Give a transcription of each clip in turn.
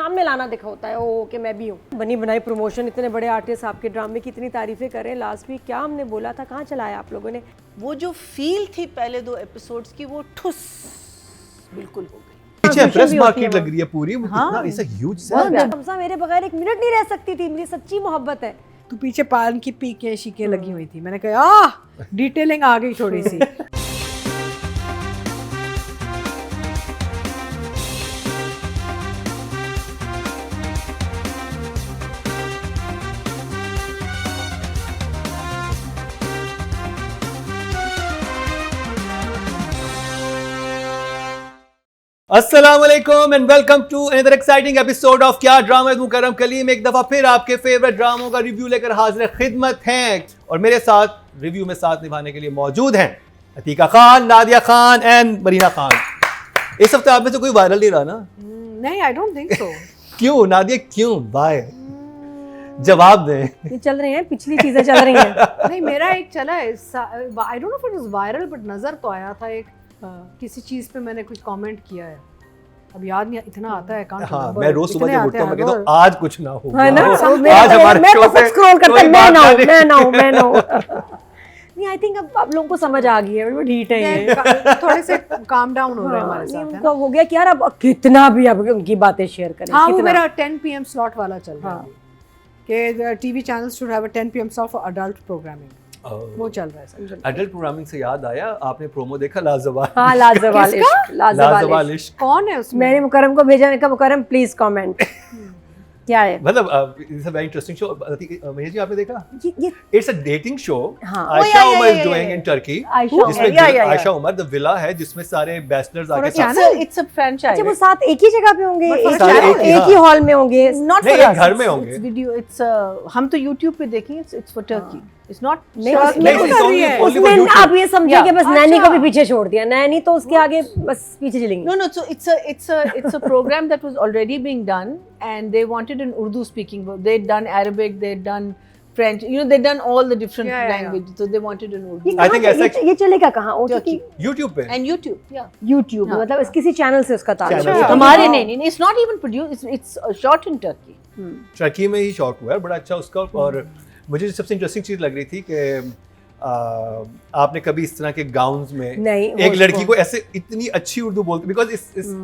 सामने लाना दिखा होता है ओ कि मैं भी हूँ। बनी बनाई प्रमोशन, इतने बड़े आर्टिस्ट आपके ड्रामे की इतनी तारीफें कर रहे हैं। लास्ट वीक क्या हमने बोला था, कहाँ चलाया आप लोगों ने? वो जो फील थी पहले 2 एपिसोड्स की वो ठुस बिल्कुल हो गई। पीछे प्रेस मार्केट लग रही है पूरी। हाँ, इट्स अ ह्यूज सेट। हमसा मेरे बगैर एक मिनट नहीं रह सकती थी, मेरी सच्ची मोहब्बत है। तो पीछे पान की पीके शीके लगी हुई थी, मैंने कहा डिटेलिंग आ गई थोड़ी सी। अस्सलामुअलैकुम and welcome to another exciting episode of Kya drama with Mukarram Kaleem. एक दफा फिर आपके फेवरेट ड्रामों का रिव्यू लेकर हाजिर खिदमत हैं और मेरे साथ रिव्यू में साथ निभाने के लिए मौजूद हैं अतीका खान, नादिया खान एंड मरीना खान। इस हफ्ते आप में से कोई वायरल नहीं रहा ना? नहीं, आई डोंट थिंक सो। क्यों नादिया, क्यों? बाय जवाब दें। ये चल रहे हैं, पिछली चीजें चल रही हैं। नहीं, मेरा एक चला है, I don't know if it was viral but नजर तो आया था एक किसी चीज पे मैंने कुछ कमेंट किया है, अब याद नहीं, इतना आता है कांट। हाँ, मैं रोज सुबह जब उठता हूँ मैं कहता हूँ आज कुछ ना हो, है ना? आज हमारे मैं शो से स्क्रॉल करता है, मैं ना हूँ। नहीं, आई थिंक अब आप लोगों को समझ आ गई है, वो ढीठ है ये। थोड़े से काम डाउन हो रहे हैं हमारे साथ, है उनका हो गया कि यार अब कितना भी अब उनकी बातें शेयर करें। हाँ, वो कितना? मेरा 10 PM स्लॉट वाला चल रहा है कि TV channels should have a 10 PM slot for adult programming, वो चल रहा है समझो। अडल्ट प्रोग्रामिंग से याद आया, आपने प्रोमो देखा लाजवाब? हाँ, लाजवाब इश्क। कौन है उसमें? मैंने मुकर्रम को भेजा, मैंने कहा मुकर्रम प्लीज कमेंट क्या है। मतलब it's a very interesting show. Mahesh ji आपने देखा? ये इट्स अ डेटिंग शो हाँ। Ayesha Umar is doing in Turkey, Ayesha जिसमें आयशा उमर द विला है जिसमें सारे बैचलर्स आके साथ। It's a franchise. अच्छा, वो साथ एक ही जगह पे होंगे, सारे एक ही हॉल में होंगे? नॉट नहीं, फॉर एक घर में होंगे। वीडियो इट्स हम तो YouTube पे देखेंगे, it's for Turkey, it's not. नहीं, उसमें आप ये समझिए कि बस नैनी को भी पीछे छोड़ दिया, नैनी तो उसके आगे बस पीछे चलेंगे। No, so it's a program that was already being done, and they wanted an Urdu speaking. They'd done Arabic, they'd done French. You know, they'd done all the different languages. So they wanted an Urdu. I think ऐसा ये चलेगा कहाँ? OTT, YouTube पे And YouTube, yeah. YouTube मतलब इस किसी channel से उसका ताल्लुक चैनल है। से। हमारे नहीं, it's not even produced. It's shot in Turkey. Turkey में ही शॉट हुआ है, बड़ा अच्छा उसका। और मुझे सबसे इंटरेस्टिंग चीज लग रही थी कि आपने कभी इस तरह के गाउन्स में नहीं, एक लड़की को ऐसे इतनी अच्छी उर्दू बोलती, बिकॉज इस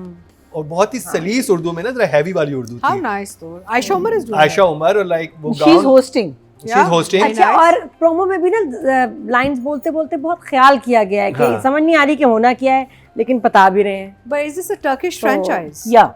और बहुत ही सलीस उर्दू में ना, जरा हैवी वाली उर्दू हाउ थी। नाइस। तो आयशा उमर इज आयशा उमर और लाइक वो She's hosting. She is hosting. अच्छा, और प्रोमो में भी ना लाइंस बोलते बोलते बहुत ख्याल किया गया है कि हाँ। समझ नहीं आ रही कि होना क्या है, लेकिन बता भी रहे हैं। But is this a Turkish franchise? Yeah,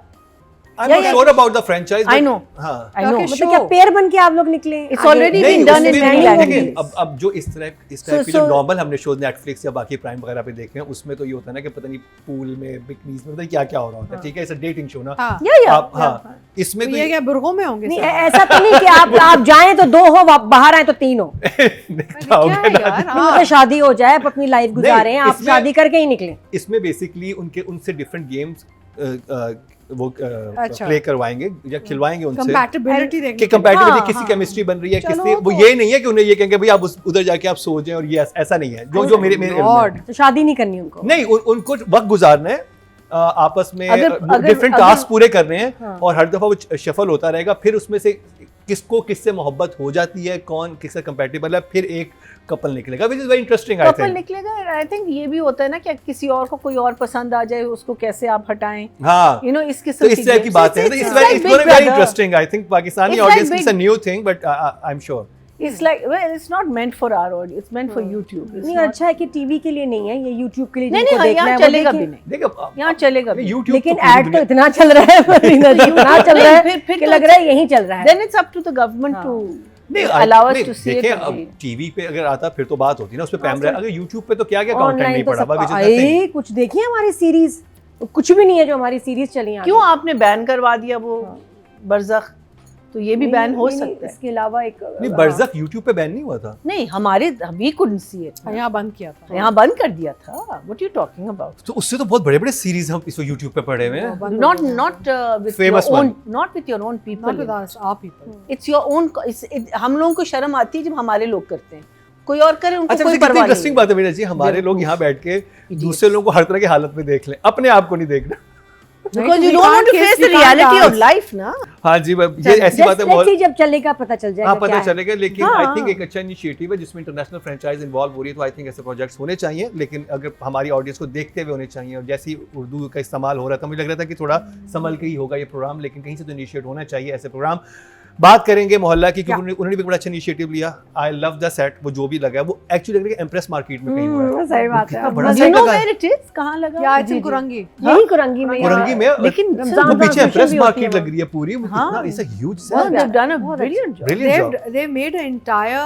I am not sure about the franchise. I know. हां, I know. Turkish मतलब क्या पेयर बन के आप लोग निकले? It's already नहीं, been done in उसमें many भी- languages. देखिए, अब जो इस टाइप के जो नॉर्मल हमने शोज नेटफ्लिक्स या बाकी प्राइम वगैरह पे देखे हैं, उसमें तो ये होता है ना कि पता नहीं पूल में बिकनीज में पता क्या क्या हो रहा होता है। ठीक है, इट्स अ डेटिंग शो ना। हाँ। आप हाँ, इसमें तो ये क्या बुरगों में होंगे? नहीं, ऐसा तो नहीं कि आप जाएं तो 2 हो, आप बाहर आए तो 3 हो। क्या हो गया ना? यार, मतलब शादी हो जाए, आप अपनी लाइफ गुजारें, आप इसमें- शादी करके ही निकले। इसमें बेसिकली उनसे डिफरेंट गेम्स वो अच्छा। प्ले करवाएंगे या खिलवाएंगे उनसे कंपैटिबिलिटी कि देखने कंपैटिबिलिटी हाँ, किसी हाँ। केमिस्ट्री बन रही है, चलो किसी वो तो- ये नहीं है कि उन्हें ये कहेंगे भाई आप उधर जाके आप सो जाएं, और ये ऐसा नहीं है जो मेरे Lord. तो शादी नहीं करनी उनको। नहीं, उनको वक्त गुजारना है, आपस में अगर- डिफरेंट अगर- टास्क पूरे करने हैं, हाँ। और हर दफा वो शफल होता रहेगा। फिर उसमें से किससे मोहब्बत हो जाती है, कौन किससे कंपैटिबल है, फिर एक कपल निकलेगा, which is very interesting. I couple think निकलेगा। आई थिंक ये भी होता है ना कि किसी और को कोई और पसंद आ जाए, उसको कैसे आप हटाएं, हाँ, यू नो, इस तो किस्म इस तरह की बात है। It's very interesting. I think Pakistani It's like audience it's a big- new thing, but I am sure It's like, well, it's not meant for our audience. It's meant for YouTube. It's नहीं, not- अच्छा है कि TV के लिए नहीं है, ये YouTube के लिए नहीं, जिनको नहीं, देखना है यहाँ वो चलेगा देखें। भी नहीं। देखो यहाँ चलेगा भी। YouTube लेकिन तो ऐड तो इतना चल रहा है, इतना चल रहा है फिर कि तो लग रहा है यही चल रहा है। Then it's up to the government to नहीं, allow us नहीं, to see it. देखिए, and अब see it. टीवी पे अगर आता फिर तो बात होती ना, उस पे पैमरा। अगर यूट्यूब पे तो क्या क्या कंटेंट ऑनलाइन नहीं तो पड़ा हुआ, which is सब nothing. आए, कुछ देखिए हमारी सीरीज, कुछ भी नहीं है जो हमारी सीरीज चली है। क्यों आपने बैन करवा दिया वो बरज़ख? तो ये भी बैन हो सकता है। इसके अलावा एक नहीं, बरज़ख यूट्यूब पे बैन नहीं हुआ था। नहीं, we couldn't see it. यहाँ बंद किया था। यहाँ बंद कर दिया था। What are you talking about? तो उससे तो बहुत बड़े बड़े सीरीज हम इस यूट्यूब पे पड़े हुए हैं। Not with Famous your own, one. not with your own people. Not with us, our people. It's your own. हम लोगों को शर्म आती है जब हमारे लोग करते हैं, कोई और करे उनको अच्छा, कोई कितनी परवाह नहीं इंटरेस्टिंग बात है मीरा जी, हमारे लोग यहाँ बैठ के दूसरे लोगों को हर तरह की हालत में देख लें, अपने आप को नहीं देखना। Because you don't want to face the reality of life, ना. हाँ जी, ये ऐसी बात है बहुत, जब चलेगा पता चल जाएगा हाँ पता क्या है। चलेगा, लेकिन आई थिंक एक अच्छा इनिशिएटिव है जिसमें इंटरनेशनल फ्रेंचाइज इन्वॉल्व हो रही है, तो आई थिंक ऐसे प्रोजेक्ट्स होने चाहिए, लेकिन अगर हमारी ऑडियंस को देखते हुए होने चाहिए। और जैसे ही उर्दू का इस्तेमाल हो रहा था, मुझे लग रहा था कि थोड़ा संभल के ही होगा ये प्रोग्राम, लेकिन कहीं से तो इनिशिएट होना चाहिए ऐसे प्रोग्राम। बात करेंगे मोहल्ला की, क्योंकि उन्होंने भी बड़ा अच्छा इनिशिएटिव लिया। आई लव द सेट, वो जो भी लगा है वो एक्चुअली लग रहा है एम्प्रेस मार्केट में कहीं हुआ है। सही बात है। बड़ा You सेट know लगा है। where it is? कहाँ लगा? या आई थिंक कुरंगी यही कुरंगी में कुरंगी में, लेकिन वो पीछे एम्प्रेस भी होती मार्केट है लग रही है पूरी, वो कितना it's a huge Well, set, they've done a brilliant job. Brilliant job, they've made an entire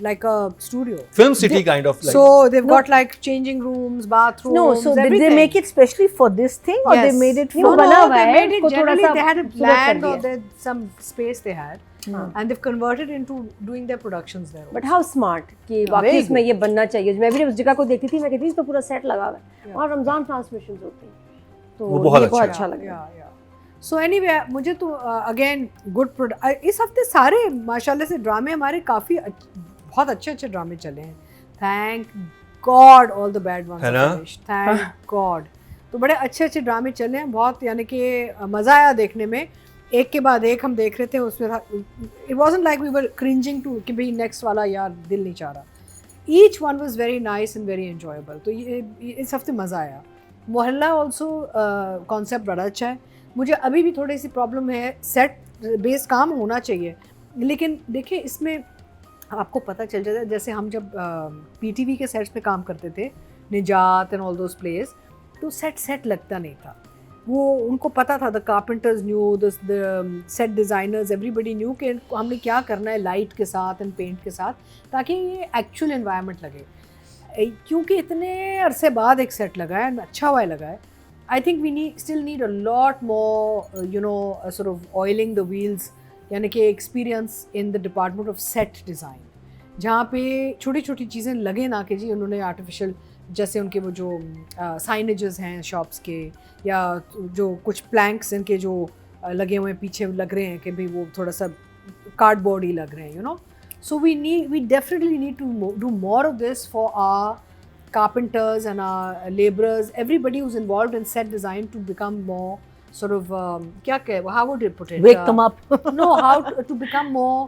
like a studio. Film city kind of, So they've got like changing rooms, bathrooms. No, so did they everything. make it specially for this thing, or they Yes. made it No, for? बना हुआ they है, made it उसको थोड़ा generally. सा They had a खूबसूरत कर land or दिया। they some space they had, and they've converted into doing their productions there. But how smart कि वाकई इसमें ये बनना चाहिए। मैं भी उस जगह को देखती थी, मैं कहती थी तो पूरा सेट लगा हुआ है और रमजान ट्रांसमिशंस होती हैं, तो वो बहुत ये बहुत अच्छा अच्छा लगा। Yeah, yeah. So anyway, मुझे तो again good इस हफ्ते सारे माशाल्लाह से ड्रामे हमारे काफी बहुत अच्छे ड्रामे चले हैं। Thank God all the bad ones है are ना? finished. Thank God. तो बड़े अच्छे ड्रामे चले हैं बहुत, यानी कि मज़ा आया देखने में। एक के बाद एक हम देख रहे थे, उसमें था it wasn't like we were cringing too कि भाई नेक्स्ट वाला यार दिल नहीं चाह रहा। Each one was very nice and very enjoyable. तो ये इस हफ्ते मज़ा आया। मोहल्ला ऑल्सो कॉन्सेप्ट बड़ा अच्छा है। मुझे अभी भी थोड़ी सी प्रॉब्लम है, सेट बेस काम होना चाहिए, लेकिन देखिए इसमें आपको पता चल जाता है, जैसे हम जब पीटीवी के सेट्स पे काम करते थे, निजात एंड ऑल दोज प्लेस, तो सेट लगता नहीं था। वो उनको पता था, the carpenters new, the set designers, everybody knew कि हमने क्या करना है लाइट के साथ एंड पेंट के साथ, ताकि ये एक्चुअल एनवायरनमेंट लगे। क्योंकि इतने अरसे बाद एक सेट लगा है, अच्छा हुआ लगा है। I think we still need a lot more sort of oiling the wheels, यानी कि experience in the department of set design, जहाँ पे छोटी छोटी चीज़ें लगे ना कि जी उन्होंने आर्टिफिशियल, जैसे उनके वो जो साइनेजेस हैं शॉप्स के, या जो कुछ प्लैंक्स इनके जो लगे हुए हैं पीछे लग रहे हैं कि भाई वो थोड़ा सा कार्डबोर्ड ही लग रहे हैं, so we definitely need to do more of this for our carpenters and our laborers, everybody who's involved in set design, to become more sort of how would you put it? Wake them up. No, how to become more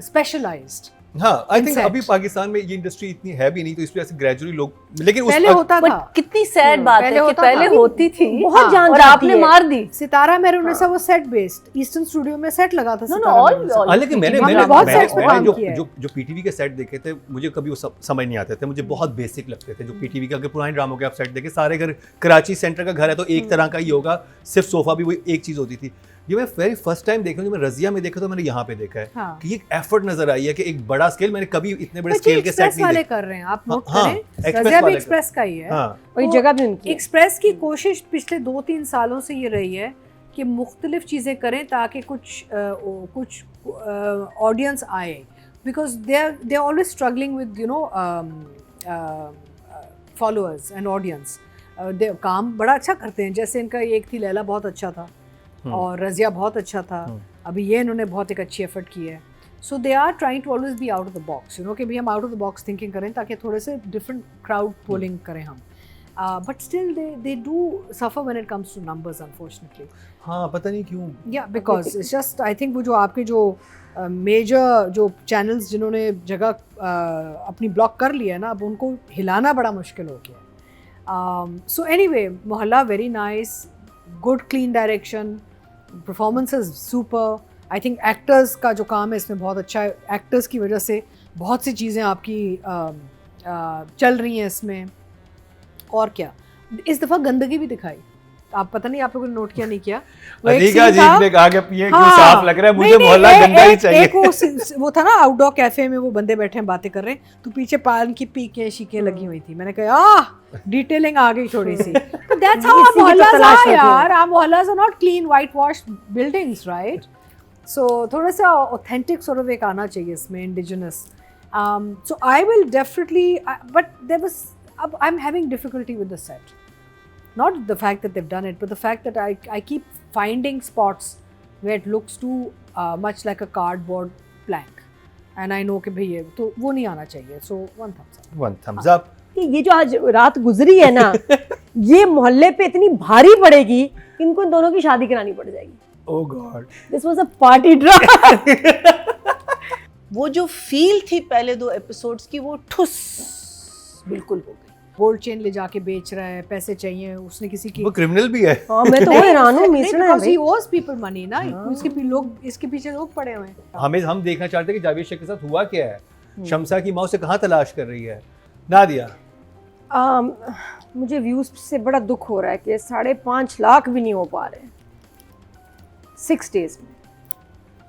specialized. हाँ, I think Insect. अभी पाकिस्तान में ये industry इतनी है भी नहीं, तो इस वजह से ग्रेजुअली लोग, लेकिन पहले उस होता था, But कितनी सैड बात है पहले कि होता पहले था। होती थी बहुत जान और जाती आपने है। मार दी। सितारा मेहरुनिसा वो सेट बेस्ड, ईस्टर्न स्टूडियो में सेट लगा था। No, सितारा all- मेहरुनिसा। all- हाँ, लेकिन मैंने हमने मैंने बहुत मैंने सेट्स पे काम जो किया है। जो जो पीटीवी के सेट देखे थे, मुझे कभी वो समझ नहीं आते थे, मुझे बहुत बेसिक लगते थे। जो पीटीवी के अगर पुराने ड्रामों के आप सेट देखे, सारे घर कराची सेंटर का घर है तो एक तरह का ही होगा, सिर्फ सोफा भी वही एक चीज़ होती थी। ये मैं वेरी फर्स्ट टाइम देख रहा हूँ, मैं रजिया में देखा तो मैंने यहाँ पे देखा है हाँ। कि एक एफर्ट नजर आई है कि एक बड़ा स्केल, मैंने कभी इतने बड़े बच्चे स्केल के सेट एक्सप्रेस नहीं वाले देखे। कर रहे हैं, आप नोट हाँ, करें, एक्सप्रेस रजिया भी वाले एक्सप्रेस का ही है। हाँ, वही तो जगह भी उनकी है। एक्सप्रेस की कोशिश पिछले 2-3 सालों से ये रही है कि मुख्तलिफ चीज़ें करें ताकि कुछ ऑडियंस आए, because they are always struggling with followers and audience. काम बड़ा अच्छा करते हैं, जैसे इनका एक थी लैला, बहुत अच्छा था, और रजिया बहुत अच्छा था। अभी ये इन्होंने बहुत एक अच्छी एफर्ट की है। So they are trying to always be out of the box, कि भी हम out of the box thinking करें ताकि थोड़े से डिफरेंट क्राउड पोलिंग करें हम। But still they do suffer when it comes to numbers, unfortunately. हाँ, पता नहीं क्यों। या because it's just, I think वो जो आपके जो मेजर जो चैनल्स जिन्होंने जगह अपनी ब्लॉक कर लिया है ना, अब उनको हिलाना बड़ा मुश्किल हो गया। सो एनीवे, मोहल्ला very nice, good clean direction, performances super. I think actors का जो काम है इसमें बहुत अच्छा है। एक्टर्स की वजह से बहुत सी चीज़ें आपकी चल रही हैं इसमें। और क्या, इस दफ़ा गंदगी भी दिखाई, आप पता नहीं आप लोगों ने नोट किया नहीं किया। वो एक अदीका scene जी था- ने कहा कि ये क्यों हाँ, साफ लग रहा है, मुझे नहीं, मोहल्ला नहीं, गंदा ही एक- चाहिए। एक वो था ना आउटडोर कैफे में, वो बंदे बैठे हैं बातें कर रहे हैं, तो पीछे पान की पीकें शीकें लगी हुई थी। मैंने कहा डिटेलिंग आ गई थोड़ी सी। तो दैट्स हाउ इसी की तो मोहल्लास तलाश आर होती है। यार, our mohallas are not clean whitewashed buildings, right? So थोड़ा सा authentic sort of एक आना चाहिए इसमें, indigenous. So I will definitely, but there was, I'm having difficulty with the set. Not the fact that they've done it, but the fact that I keep finding spots where it looks too much like a cardboard plank, and I know कि भैया तो वो नहीं आना चाहिए. So one thumbs up. One thumbs up. कि ये जो आज रात गुजरी है ना ये मोहल्ले पे इतनी भारी पड़ेगी कि इनको इन दोनों की शादी करानी पड़ जाएगी। Oh god, this was a party drama. वो जो फील थी पहले 2 एपिसोड्स की वो ठुस बिल्कुल हो गई। गोल्ड चेन ले जाके बेच रहा है, पैसे चाहिए, उसने किसी की वो क्रिमिनल भी है। हाँ मैं तो हैरान हूँ, मिसना है because he भाई। owes people money ना, इसके पीछे लोग पड़े हुए हैं। हम देखना चाहते हैं कि जावेद शेख के साथ हुआ क्या है, शम्सा की माँ उसे कहाँ तलाश कर रही है। नादिया, मुझे व्यूज से बड़ा दुख हो रहा है कि 5.5 लाख भी नहीं हो पा रहे 6 डेज में,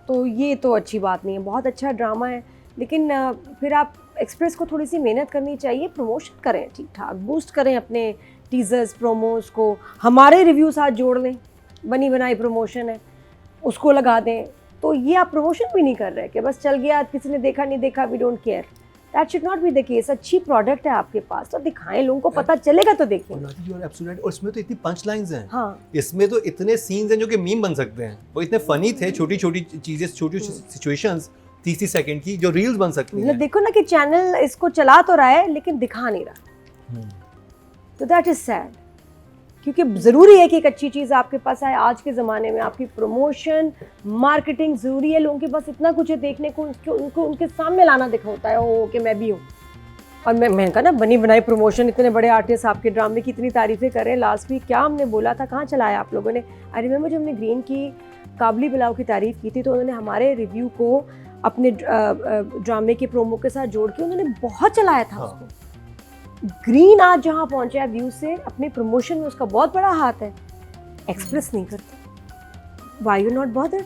तो ये तो अच्छी बात नहीं है। बहुत अच्छा ड्रामा है, लेकिन फिर आप एक्सप्रेस को थोड़ी सी मेहनत करनी चाहिए, प्रमोशन करें ठीक ठाक, बूस्ट करें अपने टीजर्स प्रोमोज को, हमारे रिव्यू साथ जोड़ लें, बनी बनाई प्रमोशन है उसको लगा दें। तो ये आप प्रमोशन भी नहीं कर रहे कि बस चल गया, किसी ने देखा नहीं देखा, we don't care, that should not be the case. अच्छी प्रोडक्ट है आपके पास तो दिखाएं, लोगों को पता चलेगा तो देखें। और इसमें तो इतनी पंच लाइन्स हैं। हाँ इसमें तो इतने सीन्स हैं जो कि मीम बन सकते हैं, वो इतने फनी थे, छोटी छोटी चीजें, छोटी सिचुएशंस 30 सेकंड की जो रील्स बन सकती हैं। देखो ना कि चैनल इसको चला तो रहा है लेकिन दिखा नहीं रहा, तो दैट इज सैड, क्योंकि ज़रूरी है कि एक अच्छी चीज़ आपके पास आए। आज के ज़माने में आपकी प्रमोशन मार्केटिंग ज़रूरी है, लोगों के पास इतना कुछ है देखने को, उनको उनके सामने लाना दिखा होता है ओ कि मैं भी हूँ। और मैं कहा ना बनी बनाई प्रमोशन, इतने बड़े आर्टिस्ट आपके ड्रामे की इतनी तारीफ़ें कर रहे हैं। लास्ट वीक क्या हमने बोला था, कहाँ चलाया आप लोगों ने। आई रिमेंबर जब हमने ग्रीन की काबली पुलाव की तारीफ़ की थी तो उन्होंने हमारे रिव्यू को अपने ड्रामे के प्रोमो के साथ जोड़ के उन्होंने बहुत चलाया था उसको। ग्रीन आज जहाँ पहुँचा है व्यू से, अपने प्रमोशन में उसका बहुत बड़ा हाथ है, एक्सप्रेस नहीं करते। Why you not bothered?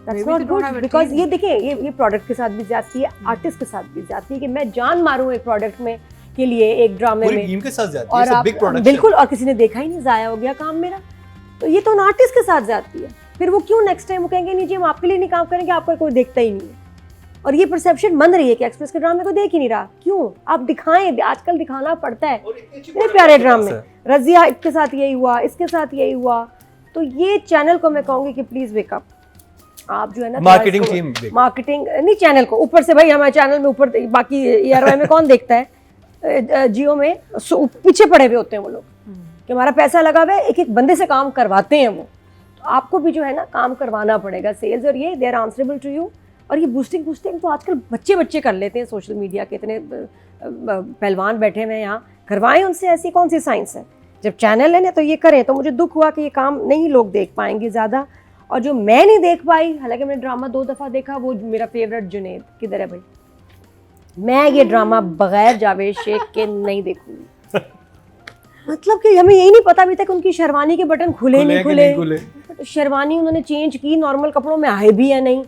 That's not good, because ये देखिए ये प्रोडक्ट के साथ भी जाती है, आर्टिस्ट के साथ भी जाती है कि मैं जान मारूं एक प्रोडक्ट में के लिए, एक ड्रामे में, टीम के साथ जाती है, और बिग प्रोडक्शन बिल्कुल, और किसी ने देखा ही नहीं, जाया हो गया काम मेरा। तो ये तो उन आर्टिस्ट के साथ जाती है, फिर वो क्यों नेक्स्ट टाइम वो कहेंगे नहीं जी हम आपके लिए नहीं काम करेंगे, आपका कोई देखता ही नहीं है। और ये परसेप्शन बन रही है कि एक्सप्रेस के ड्रामे को देख ही नहीं रहा। क्यों? आप दिखाएं, आजकल दिखाना पड़ता है। इतने प्यारे ड्रामे, रजिया के साथ यही हुआ, इसके साथ यही हुआ। तो ये चैनल को मैं कहूँगी कि प्लीज वेकअप, आप जो है ना मार्केटिंग टीम, मार्केटिंग नहीं चैनल को, ऊपर से भाई हमारे चैनल में ऊपर, बाकी ERY में कौन देखता है, जियो में पीछे पड़े हुए होते हैं वो लोग कि हमारा पैसा लगा हुआ है, एक एक बंदे से काम करवाते हैं वो। तो आपको भी जो है ना काम करवाना पड़ेगा, सेल्स, और ये they are answerable to you. और ये बूस्टिंग तो आजकल बच्चे कर लेते हैं सोशल मीडिया के, इतने पहलवान बैठे हुए हैं यहाँ, करवाएं उनसे, ऐसी कौन सी साइंस है। जब चैनल है ना तो ये करें। तो मुझे दुख हुआ कि ये काम नहीं लोग देख पाएंगे ज़्यादा, और जो मैं नहीं देख पाई, हालांकि मैंने ड्रामा 2 दफ़ा देखा, वो मेरा फेवरेट जुनैद किधर है भाई, मैं ये ड्रामा बगैर जावेद शेख के नहीं देखूंगी। मतलब कि हमें यही नहीं पता अभी तक उनकी शेरवानी के बटन खुले नहीं खुले। शेरवानी उन्होंने चेंज की, नॉर्मल कपड़ों में आए भी या नहीं,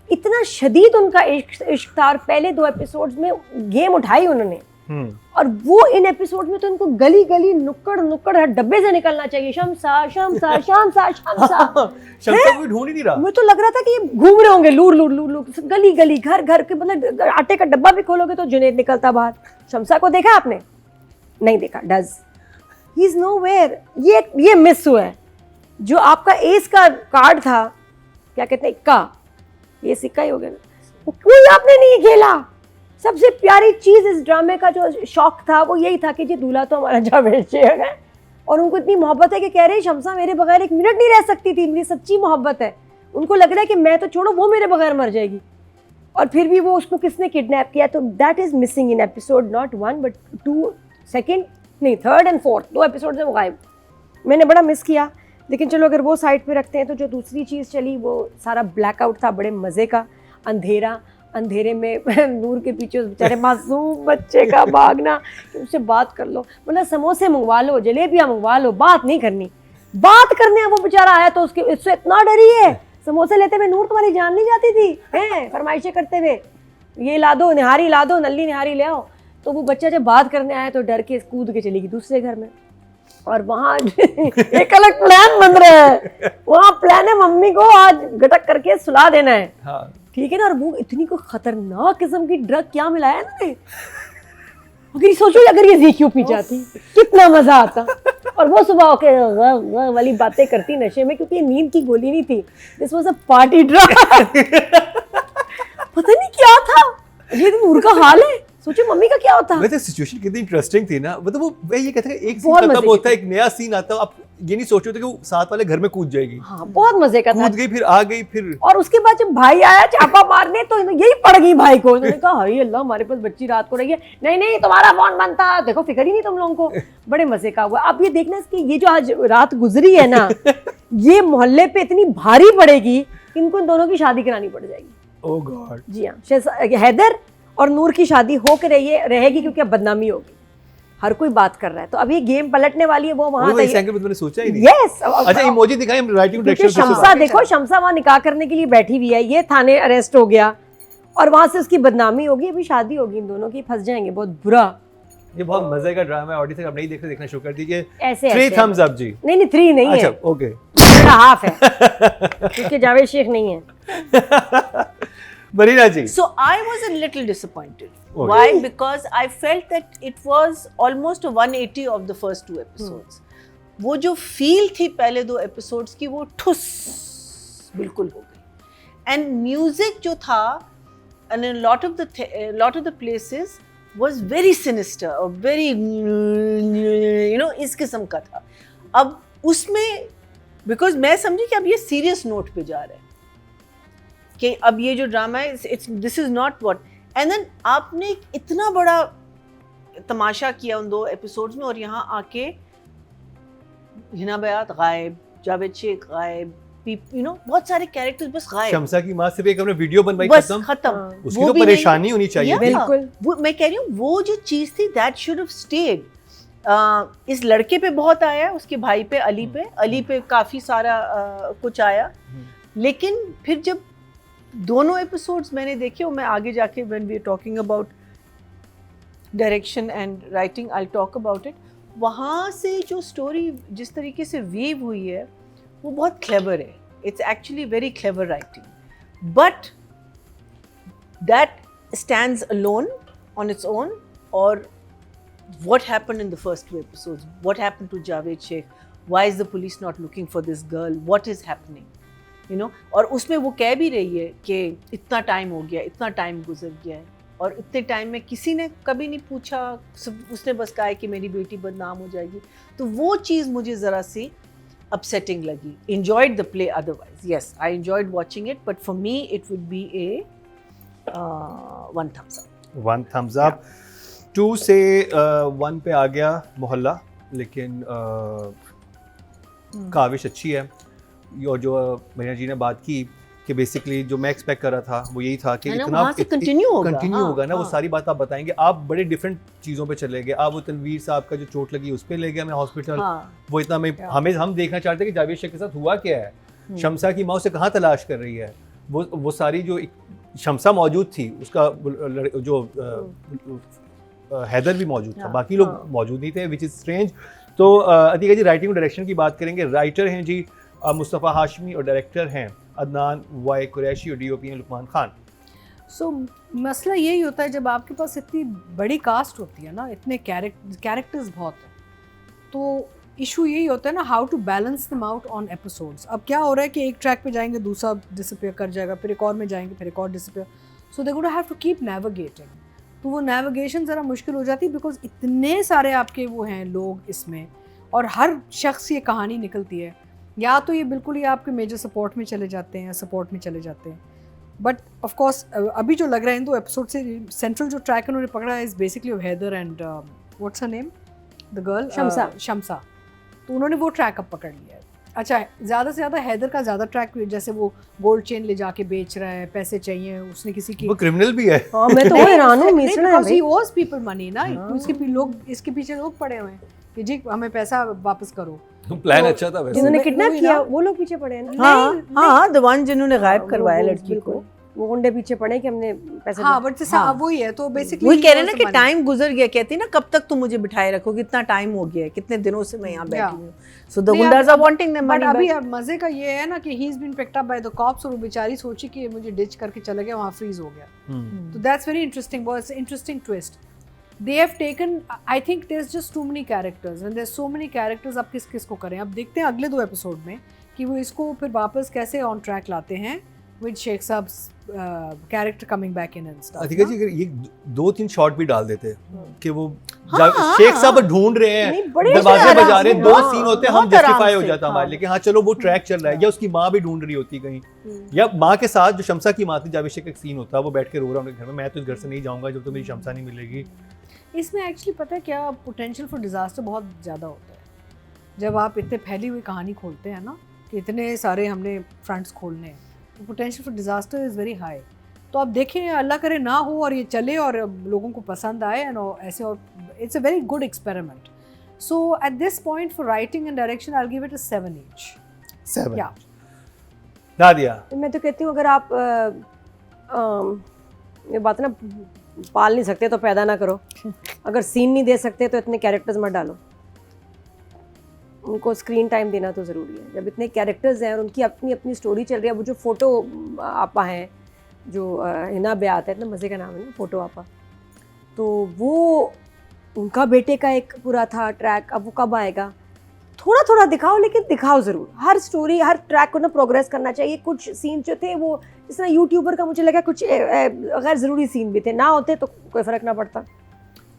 इतना शदीद उनका इश्क था। पहले 2 एपिसोड्स में गेम उठाई उन्होंने, और वो इन एपिसोड में तो इनको गली गली नुक्कड़ हर डब्बे से निकलना चाहिए, शम्सा शम्सा शम्सा शम्सा। शम्सा कोई ढूंढ ही नहीं रहा। मुझे तो लग रहा था कि ये घूम रहे होंगे लूर गली गली, घर के, मतलब आटे का डब्बा भी खोलोगे तो जुनैद निकलता बाहर। शम्सा को देखा आपने? नहीं देखा। Does he is nowhere. ये मिस हुआ है। जो आपका एस का कार्ड था, क्या कहते हैं, इक्का, ये सिक्का ही हो गया ना, वो कोई आपने नहीं खेला। सबसे प्यारी चीज़ इस ड्रामे का जो शौक था वो यही था कि जी दूल्हा तो हमारा जावेद शेख है, और उनको इतनी मोहब्बत है कि कह रहे हैं शम्सा मेरे बगैर 1 मिनट नहीं रह सकती थी, मेरी सच्ची मोहब्बत है। उनको लग रहा है कि मैं तो छोड़ो, वो मेरे बगैर मर जाएगी, और फिर भी वो उसको किसने किडनैप किया। तो that is missing in episode, not 1 but 2, second नहीं, 3rd and 4th 2 एपिसोड से वो गायब। मैंने बड़ा मिस किया। लेकिन चलो अगर वो साइड पे रखते हैं तो जो दूसरी चीज़ चली वो सारा ब्लैकआउट था, बड़े मज़े का। अंधेरे में नूर के पीछे उस बेचारे मासूम बच्चे का भागना, उससे बात कर लो, मतलब समोसे मंगवा लो, जलेबियाँ मंगवा लो, बात नहीं करनी, बात करने वो बेचारा आया तो उससे इतना डरी है। समोसे लेते हुए नूर तुम्हारी जान नहीं जाती थी, हैं फरमाइशें करते हुए, ये ला दो, निहारी ला दो, नल्ली निहारी ले आओ। तो वो बच्चा जब बात करने आया तो डर के कूद के चली गई दूसरे घर में, और वहाँ एक अलग प्लान बन रहा है। वहाँ प्लान है मम्मी को आज गटक करके सुला देना है, हाँ। ठीक है ना। और वो इतनी कोई खतरनाक किस्म की ड्रग क्या मिलाया इन्होंने, अगर सोचो अगर ये ZQ पी जाती कितना मजा आता। और वो सुबह के वाली बातें करती नशे में, क्योंकि ये नींद की गोली नहीं थी, this was a party drug. पता नहीं क्या था, ये नूर का हाल है, सोचिए मम्मी का क्या होता। वैसे सिचुएशन कितनी इंटरेस्टिंग थी ना, मतलब वो मैं ये कहता है एक सीन बहुत मजे खत्म की होता है, थी। एक नया सीन आता है, आप ये नहीं सोच रहे थे कि वो साथ वाले घर में कूद जाएगी, हाँ बहुत मजे का था। कूद गई, फिर आ गई, फिर और उसके बाद जब भाई आया चापा मारने तो यही पड़ गई भाई को। उन्होंने कहा हाय अल्लाह हमारे पास बच्ची रात को रही है, नहीं नहीं तुम्हारा फोन बंद था, देखो फिक्र ही नहीं तुम लोगों को। बड़े मजे का हुआ। अब ये देखना इसकी ये जो आज रात गुजरी है ना ये मोहल्ले पे इतनी भारी पड़ेगी, इनको इन दोनों की शादी करानी पड़ जाएगी। Oh God. जी हाँ, हैदर और नूर की शादी हो के रहेगी क्योंकि अब बदनामी होगी, हर कोई बात कर रहा है। तो अब ये गेम पलटने वाली है, वो वहां इस एंगल पे मैंने सोचा ही नहीं। यस। अच्छा इमोजी दिखाई, हम राइटिंग क्योंकि डायरेक्शन शमसा देखो, शमसा वहां निकाह करने के लिए बैठी हुई है, ये थाने अरेस्ट हो गया और वहां से उसकी बदनामी होगी, अभी शादी होगी इन दोनों की, फंस जाएंगे बहुत बुरा। ये बहुत मजे का ड्रामा है, ऑडियंस आप नहीं देख रहे देखना शुरू कर दीजिए। ऐसे 3 thumbs up जी। नहीं 3 नहीं है, अच्छा ओके। मेरा हाफ है क्योंकि जावेद शेख नहीं है। मरीना जी। So I was a little disappointed. Okay. Why? Because I felt that it was almost a 180 of the first 2 episodes. वो जो फील थी पहले 2 episodes की वो ठुस बिल्कुल हो गई। And music जो था and a lot of the places was very sinister or very इस किस्म का था। अब उसमें because मैं समझी कि अब ये सीरियस नोट पे जा रहा है कि अब ये जो ड्रामा है this is not what, and then आपने एक इतना बड़ा तमाशा किया उन 2 एपिसोड्स में और यहाँ आके हिना बयात गायब, जावेद शेख गायब, बहुत सारे कैरेक्टर्स बस गायब। शमसा की माँ सिर्फ एक हमने वीडियो बनवाई, बस खत्म। खत्म। उसकी तो परेशानी होनी चाहिए। बिल्कुल। वो मैं कह रही हूँ वो जो चीज थी दैट शुड हैव स्टेड। इस लड़के पे बहुत आया, उसके भाई पे, अली पे काफी सारा कुछ आया, लेकिन फिर जब दोनों एपिसोड्स मैंने देखे और मैं आगे जाके when we are talking about direction and writing I talk about it, वहाँ से जो स्टोरी जिस तरीके से वीव हुई है वो बहुत क्लेवर है। It's actually very clever writing, but that stands alone on its own. और what happened in the first 2 episodes, what happened to Javed Sheikh, why is the police not looking for this girl, what is happening, और उसमें वो कह भी रही है कि इतना टाइम हो गया, इतना टाइम गुजर गया है और इतने टाइम में किसी ने कभी नहीं पूछा, उसने बस कहा है कि मेरी बेटी बदनाम हो जाएगी। तो वो चीज़ मुझे ज़रा सी upsetting लगी। enjoyed the play otherwise, yes I enjoyed watching it, but for me it would be a 1 thumbs up। 1 thumbs up। 2 से 1 पे आ गया मोहल्ला, लेकिन काविश अच्छी है। और जो मरीना जी ने बात की कि बेसिकली जो मैं एक्सपेक्ट कर रहा था वो यही था कि इतना कंटिन्यू होगा ना, वो सारी बात आप बताएंगे। आप बड़े डिफरेंट चीज़ों पे चले गए। आप वो तनवीर साहब का जो चोट लगी उस पर ले गए हमें हॉस्पिटल, वो इतना हम देखना चाहते कि जावेद शेख के साथ हुआ क्या है, शमसा की माँ उसे कहाँ तलाश कर रही है। वो सारी जो शमसा मौजूद थी, उसका जो हैदर भी मौजूद था, बाकी लोग मौजूद नहीं थे, विच इज़ स्ट्रेंज। तो अतिका जी राइटिंग और डायरेक्शन की बात करेंगे। राइटर हैं जी मुस्तफ़ा हाशमी और डायरेक्टर हैं अदनान वाई कुरैशी और डीओपी हैं लुकमान खान। सो मसला यही होता है जब आपके पास इतनी बड़ी कास्ट होती है ना, इतने कैरेक्टर्स बहुत हैं, तो इशू यही होता है ना how to balance them out on episodes. अब क्या हो रहा है कि एक ट्रैक पे जाएंगे दूसरा डिसअपीयर कर जाएगा, फिर एक और में जाएंगे फिर एक और disappear, so they gonna have to keep navigating. तो वो नेविगेशन ज़रा मुश्किल हो जाती है बिकॉज इतने सारे आपके वो हैं लोग इसमें, और हर शख्स ये कहानी निकलती है, या तो ये बिल्कुल ही आपके मेजर सपोर्ट में चले जाते हैं या सपोर्ट में चले जाते हैं। बट ऑफ कोर्स अभी जो लग रहा है इन 2 एपिसोड से सेंट्रल जो ट्रैक उन्होंने पकड़ा है is basically Haider and what's her name the girl Shamsa, तो उन्होंने वो ट्रैक अब पकड़ लिया है। अच्छा, ज़्यादा से ज़्यादा हैदर का ज़्यादा ट्रैक, जैसे वो गोल्ड चेन ले जाके बेच रहा है, पैसे चाहिए, उसने किसी की, वो क्रिमिनल भी है। हाँ मैं तो हैरान हूँ, मिसना है भाई। he owes people money ना, उसके लोग इसके पीछे लोग पड़े हुए हैं कि जी हमें पैसा वापस करो। प्लान अच्छा था वैसे। जिन्होंने किडनैप किया वो लोग पीछे पड़े हैं ना। हाँ द वन जिन्होंने गायब करवाया लड़की को, वो गुंडे पीछे पड़े कि हमने पैसे हाँ, बट वही है। तो बेसिकली वही कह रहे हैं ना कि टाइम गुजर गया, कहती ना कब तक तुम मुझे बिठाए रखोगे, इतना टाइम हो गया है, कितने दिनों से मैं यहाँ बैठी हूँ। So the goondas are wanting them money. अभी अब मजे का ये है ना कि he is been picked up by the cops, और वो बेचारी सोची कि मुझे डिच करके चला गया, वहाँ फ्रीज हो गया। तो दैट्स वेरी इंटरेस्टिंग, बहुत interesting twist they have taken. I think there's just too many characters and there's so many characters, अब किस किस को करें। अब देखते हैं अगले 2 एपिसोड में कि वो इसको फिर वापस कैसे ऑन ट्रैक लाते हैं with Sheikh Saab's character coming back in and stuff. अधिका जी अगर ये 2-3 शॉट भी डाल देते कि वो हाँ, शेख साहब ढूंढ रहे नहीं, हैं, बड़े दरवाजे आराम बजा रहे से, हैं, 2 हाँ, सीन होते हैं, हम बहुत आराम जस्टिफाई हो से, जाता हमारे, हाँ। लेकिन हाँ चलो वो ट्रैक चल रहा है, या उसकी माँ भी ढूंढ रही होती कहीं, या माँ के साथ जो शमसा की माँ थी, जब एक सीन होता है वो बैठ के रो रहा है उनके घर में, मैं तो इस घर से नहीं जाऊंगा जब तो मेरी शमसा नहीं मिलेगी। इसमें एक्चुअली पता है क्या, पोटेंशियल फॉर डिजास्टर बहुत ज़्यादा होता है जब आप इतने फैली हुई कहानी खोलते हैं ना, कि इतने सारे हमने फ्रंट्स खोलने हैं, तो potential for disaster is very high. तो आप देखें, अल्लाह करे ना हो और ये चले और लोगों को पसंद आए एंड ऐसे, और it's a very good experiment. So at this point for writing and direction I will give it a 7 each. 7 Yeah. Nadia. मैं तो कहती हूँ अगर आप ये बात ना पाल नहीं सकते तो पैदा ना करो, अगर सीन नहीं दे सकते तो इतने कैरेक्टर्स मत डालो, उनको स्क्रीन टाइम देना तो ज़रूरी है। जब इतने कैरेक्टर्स हैं और उनकी अपनी अपनी स्टोरी चल रही है, वो जो फ़ोटो आपा हैं जो हिना बेआत है, इतना मज़े का नाम है ना फ़ोटो आपा, तो वो उनका बेटे का एक पूरा था ट्रैक, अब वो कब आएगा, थोड़ा थोड़ा दिखाओ लेकिन दिखाओ ज़रूर। हर स्टोरी हर ट्रैक को ना प्रोग्रेस करना चाहिए। कुछ सीन जो थे वो जिस तरह यूट्यूबर का मुझे लगा कुछ गैर ज़रूरी सीन भी थे, ना होते तो कोई फ़र्क ना पड़ता।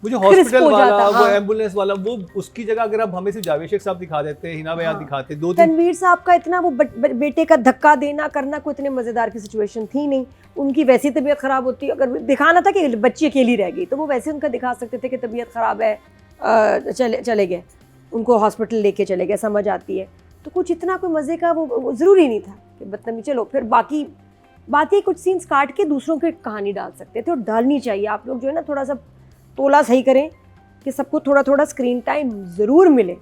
वो जो क्रिस्प हॉस्पिटल हो वाला, जाता, वो हाँ। एम्बुलेंस वाला, वो उसकी जगह अगर आप हमें सिर्फ जावेद शेख साहब दिखा देते, हिना बेआत हाँ। दिखाते, 2-3 तनवीर साहब का इतना वो बेटे का धक्का देना करना कोई इतने मज़ेदार की सिचुएशन थी नहीं। उनकी वैसी तबीयत ख़राब होती, अगर दिखाना था कि बच्ची अकेली रह गई तो वो वैसे उनका दिखा सकते थे कि तबीयत ख़राब है, चले गए, उनको हॉस्पिटल लेके चले गए, समझ आती है। तो कुछ इतना कोई मज़े का वो ज़रूरी नहीं था कि बदतमीजी। चलो फिर बाकी बात, ये कुछ सीन्स काट के दूसरों की कहानी डाल सकते थे और डालनी चाहिए। आप लोग जो है ना थोड़ा सा तोला सही करें कि सबको थोड़ा थोड़ा स्क्रीन टाइम ज़रूर मिले,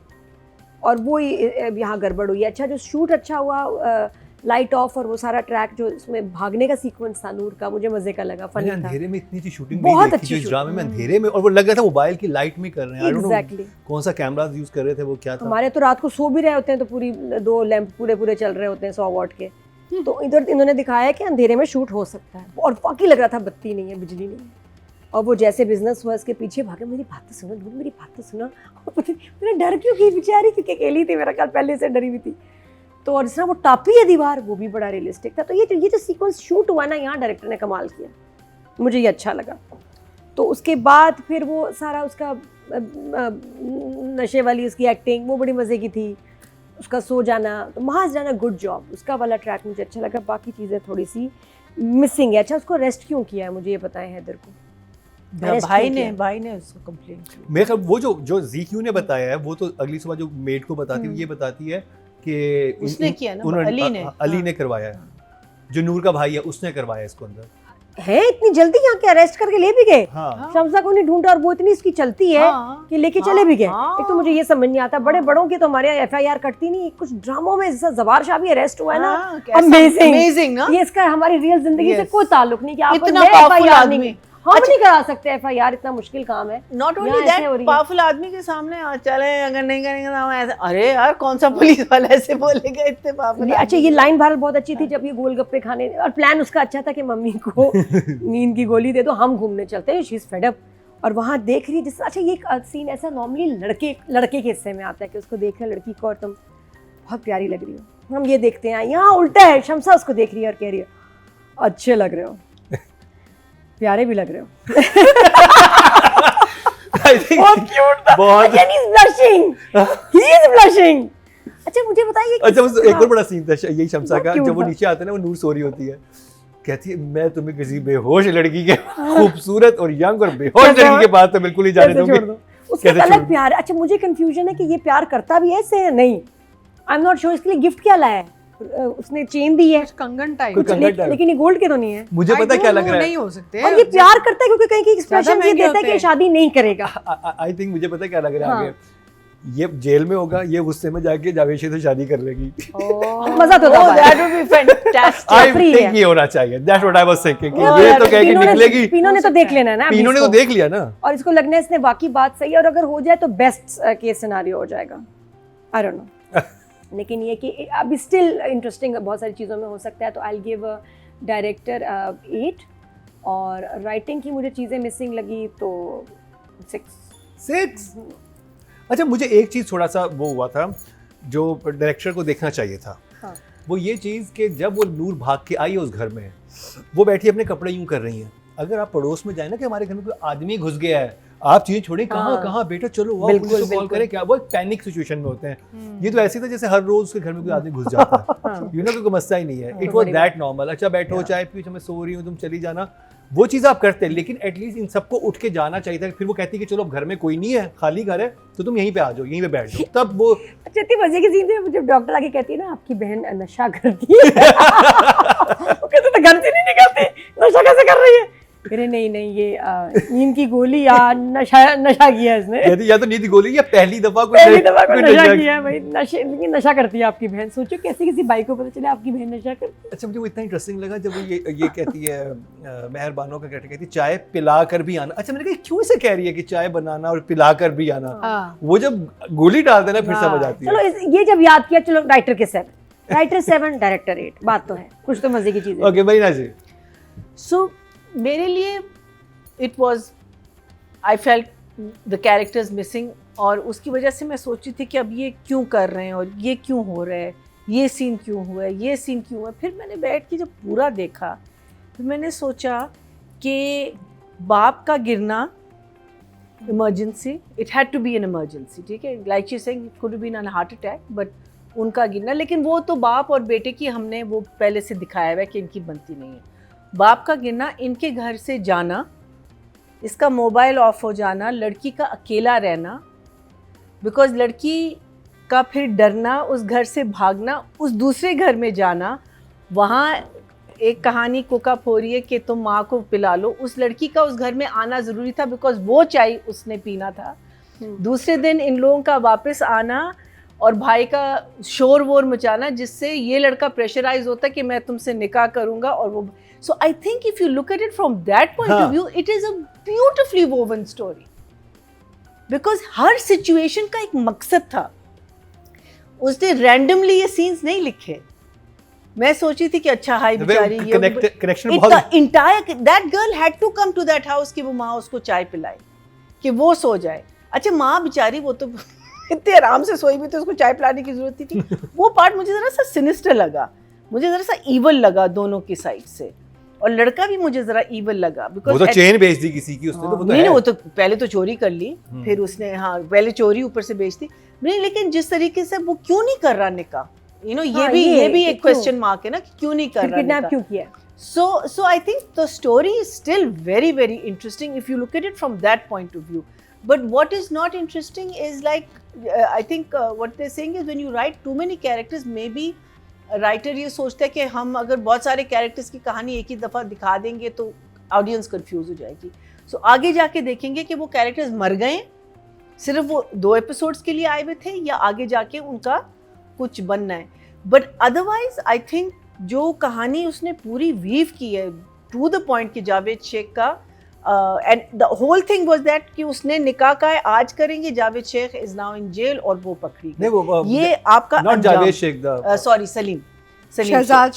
और वो यहाँ गड़बड़ हुई है। अच्छा जो शूट अच्छा हुआ, लाइट ऑफ और वो सारा ट्रैक जो इसमें भागने का सीक्वेंस था नूर का, मुझे मज़े का लगा, फनी मैंने था। अंधेरे में इतनी अच्छी शूटिंग बहुत नहीं देखी अच्छी जो इस ड्रामे में, शूटिंग। अंधेरे में, और वो लग रहा था मोबाइल की लाइट में कर रहे हैं। I don't know exactly. कौन सा कैमरा यूज कर रहे थे, वो क्या था। हमारे तो रात को सो भी रहे होते हैं तो पूरी 2 लैंप पूरे चल रहे होते हैं 100 वाट के, तो इधर इन्होंने दिखाया कि अंधेरे में शूट हो सकता है, और वाकई लग रहा था बत्ती नहीं है, बिजली नहीं है, और वो जैसे बिजनेस हुआ इसके पीछे भागे, मेरी बात तो सुनो, मेरी बात तो सुनो, और पता नहीं मैंने डर क्यों की बेचारी, क्योंकि अकेली थी, मेरा ख्याल पहले से डरी हुई थी। तो और जिस तरह वो टापी है दीवार, वो भी बड़ा रियलिस्टिक था। तो ये जो सीक्वेंस शूट हुआ ना, यहाँ डायरेक्टर ने कमाल किया, मुझे ये अच्छा लगा। तो उसके बाद फिर वो सारा उसका नशे वाली उसकी एक्टिंग वो बड़ी मज़े की थी, उसका सो जाना, तो महाज जाना, गुड जॉब, उसका वाला ट्रैक मुझे अच्छा लगा। बाकी चीज़ें थोड़ी सी मिसिंग है। अच्छा उसको रेस्ट क्यों किया है, मुझे ये बताएं हैदर को। Arrest क्यों किया? भाई ने उसको कंप्लेन की। मेरे ख्याल वो जो ZQ ने बताया है, वो तो अगली सुबह जो मेड को बताती है, ये बताती है कि उसने किया ना, उन्होंने- अली ने। अली हाँ। ने करवाया है, जो नूर का भाई है उसने करवाया इसको अंदर। है इतनी जल्दी यहाँ के अरेस्ट करके ले भी गए, हाँ शमसा को नहीं ढूंढा, और वो इतनी इसकी चलती है हाँ, कि लेके हाँ, चले भी गए। हाँ। एक तो मुझे ये समझ नहीं आता, बड़े बड़ों की तो हमारे यहाँ FIR कटती नहीं, कुछ ड्रामों में जैसा जवार शाह भी अरेस्ट हुआ है ना, हाँ, कैसा अमेजिंग amazing ना? ये इसका हमारी रियल जिंदगी से Yes. कोई ताल्लुक नहीं कि आप इतना नए powerful FIR आदमी। नहीं, हम नहीं करा सकते FIR, इतना मुश्किल काम है। नॉट ओनली यहाँ ऐसे दैट, हो रही है। पावरफुल आदमी के सामने चले, अगर नहीं करेंगे तो हम ऐसे, अरे यार कौन सा पुलिस वाला ऐसे बोलेगा, इतने पावरफुल। अच्छा ये लाइन भारत बहुत अच्छी थी जब ये गोलगप्पे खाने, और प्लान उसका अच्छा था कि मम्मी को नींद की गोली दे दो, हम घूमने चलते हैं, शी इज फेड अप, और वहाँ देख रही जिस, अच्छा ये सीन ऐसा नॉर्मली लड़के के हिस्से में आता है कि उसको देख रहे लड़की को और तुम बहुत प्यारी लग रही हो, हम ये देखते हैं, यहाँ उल्टा है, शमसा उसको देख रही है और कह रही है अच्छे लग रहे हो, प्यारे भी लग रहे हो। I think बहुत क्यूट था। बहुत अच्छा, he is blushing. He is blushing. अच्छा मुझे बताइए अच्छा, वो एक और बड़ा सीन था यही शमसा बहुत का, cute जब वो था। नीचे आते हैं ना, वो नूर सो रही होती है, कहती है मैं तुम्हें किसी बेहोश लड़की के खूबसूरत और यंग और बेहोश लड़की के पास तो बिल्कुल ही जाने कैसे छोड़ दूंगी। दो? उसका कैसे एक छोड़ अलग दो? प्यार है। अच्छा मुझे कंफ्यूजन है कि ये प्यार करता भी है इससे या नहीं, आई एम नॉट श्योर। इसके लिए गिफ्ट क्या लाया है, उसने चेन दी है कुछ कंगन टाइप। कुछ कंगन टाइप। लेकिन ये गोल्ड के तो नहीं है, मुझे पता क्या लग रहा नहीं है, हो सकते। और ये प्यार करता है क्योंकि कहीं की एक्सप्रेशन ये महंगे देता है होते कि ये हैं। शादी नहीं करेगा। आई थिंक मुझे पता क्या लग रहा है हाँ। आगे, ये जेल में होगा, ये गुस्से में जाके जावेद शेख से शादी कर लेगी। मजा तो था भाई। That would be fantastic. I free think है। ये होना चाहिए, that's what I was thinking कि और ये तो कह के पीनू ने- निकलेगी। पीनू ने तो देख लेना है ना अभी पीनू ने तो इसको। देख लिया ना। और इसको लगना है इसने वाकई बात सही है, और अगर हो जाए तो बेस्ट केस सिनेरियो हो जाएगा, आई डोंट नो। लेकिन ये कि अभी स्टिल इंटरेस्टिंग बहुत सारी चीज़ों में हो सकता है, तो आई विल गिव डायरेक्टर 8, और राइटिंग की मुझे चीज़ें मिसिंग लगी तो 6। अच्छा मुझे एक चीज़ थोड़ा सा वो हुआ था जो डायरेक्टर को देखना चाहिए था, हाँ। वो ये चीज़ कि जब वो नूर भाग के आई है उस घर में, वो बैठी अपने कपड़े यूं कर रही हैं, अगर आप पड़ोस में जाए ना कि हमारे घर में कोई आदमी घुस गया है, आप चीजें छोड़े कहाँ कहाँ बेटा चलो वो पुलिस को कॉल करें, क्या वो पैनिक सिचुएशन में होते हैं। ये तो ऐसे था जैसे हर रोज उसके घर में कोई आदमी घुस जाता है, यू नो, कोई मसला ही नहीं है। इट वाज दैट नॉर्मल, अच्छा बैठो चाय पियो, मैं सो रही हूँ तुम चली जाना, वो चीज़ आप करते हैं। लेकिन एटलीस्ट इन सबको उठ के जाना चाहिए था। फिर वो कहती कि चलो अब घर में कोई नहीं है, खाली घर है, तो तुम यहीं पे आ जाओ, यहीं पे बैठ जाओ, तब वो अच्छा इतनी मजे की सीन है जब डॉक्टर आके कहती है ना आपकी बहन नशा करती है वो कहते तो घर से नहीं निकलती, नशा कैसे कर रही है? अरे नहीं ये नींद की गोली या नशा किया इसने, कहती या तो नींद की गोली या पहली दफा कोई नशा किया है भाई, लेकिन नशा करती है आपकी बहन। सोचो कैसे किसी बाई को पता चले आपकी बहन नशा करती है। अच्छा मुझे वो इतना इंटरेस्टिंग लगा जब वो ये कहती है मेहरबानों का कहती है चाय पिला कर भी आना। अच्छा मैंने कहा क्यों इसे कह रही है कि चाय बनाना और पिला कर भी आना, वो जब गोली डाल देना फिर समझ आती है। चलो ये जब याद किया, चलो राइटर के 7, राइटर 7 डायरेक्टर 8, बात तो है, कुछ तो मजे की चीज है। ओके मरीना जी। सो मेरे लिए it was, I felt the characters missing, और उसकी वजह से मैं सोची थी कि अब ये क्यों कर रहे हैं और ये क्यों हो रहा है, ये सीन क्यों हुआ है, ये सीन क्यों हुआ है। फिर मैंने बैठ के जब पूरा देखा फिर मैंने सोचा कि बाप का गिरना emergency, it had to be an emergency, ठीक है, like she saying it could been an heart attack, but उनका गिरना, लेकिन वो तो बाप और बेटे की हमने वो पहले से दिखाया हुआ है कि इनकी बनती नहीं है। बाप का गिरना, इनके घर से जाना, इसका मोबाइल ऑफ हो जाना, लड़की का अकेला रहना, बिकॉज लड़की का फिर डरना, उस घर से भागना, उस दूसरे घर में जाना, वहाँ एक कहानी कुकअप हो रही है कि तुम माँ को पिला लो। उस लड़की का उस घर में आना ज़रूरी था बिकॉज वो चाय उसने पीना था। दूसरे दिन इन लोगों का वापस आना और भाई का शोर वोर मचाना, जिससे ये लड़का प्रेशराइज होता है कि मैं तुमसे निकाह करूँगा, और वो So I think if you look at it from that point of view, it is a beautifully woven story. Because her situation का एक मकसद था। उसने randomly ये scenes नहीं लिखे। मैं सोची थी कि अच्छा हाय बेचारी ये connection बहुत entire that girl had to come to that house कि वो माँ उसको चाय पिलाए, कि वो सो जाए। अच्छा माँ बेचारी वो तो इतने आराम से सोई भी, तो उसको चाय पिलाने की जरूरत थी। वो पार्ट मुझे जरा सा सिनिस्टर लगा, मुझे जरा सा ईवल लगा दोनों की साइड से, और लड़का भी मुझे जरा ईवल लगा बिकॉज़ वो तो चेन बेच दी किसी की उसने, तो वो तो नहीं, वो तो पहले तो चोरी कर ली, फिर उसने पहले चोरी ऊपर से बेच दी नहीं, लेकिन जिस तरीके से वो क्यों नहीं कर रहा निकाह, यू नो, ये भी एक क्वेश्चन मार्क है ना कि क्यों नहीं कर रहा, किडनैप क्यों किया। so I think the story is still very very interesting if you look at it from that point of view, but what is not interesting is like I think what they're saying is when you write too many characters, maybe writer ये सोचता है कि हम अगर बहुत सारे characters की कहानी एक ही दफ़ा दिखा देंगे तो ऑडियंस कंफ्यूज हो जाएगी। सो आगे जाके देखेंगे कि वो कैरेक्टर्स मर गए, सिर्फ वो 2 एपिसोड्स के लिए आए हुए थे, या आगे जाके उनका कुछ बनना है। बट अदरवाइज आई थिंक जो कहानी उसने पूरी वीव की है टू द पॉइंट कि जावेद शेख का, and the whole thing was that कि उसने निकाह का है आज करेंगे, Javed Shaikh is now in jail, और वो पकड़ी गई। ये आपका not Javed Shaikh sorry Saleem Shahzad,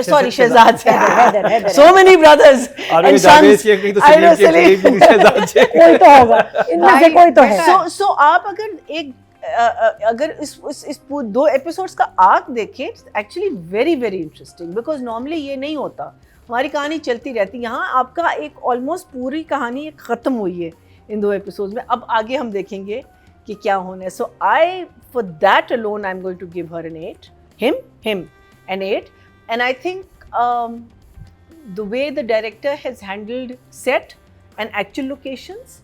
sorry Shahzad, so many brothers and sons, I know Saleem, कोई तो होगा इनमें से, कोई तो है। so आप अगर इस 2 एपिसोड्स का आर्क देखें, actually very very interesting, because normally ये नहीं होता, हमारी कहानी चलती रहती। यहाँ आपका एक ऑलमोस्ट पूरी कहानी एक ख़त्म हुई है इन 2 एपिसोड्स में। अब आगे हम देखेंगे कि क्या होना है। So I for that alone I am going to give her an 8, him an 8, and I think the way the director has handled set and actual locations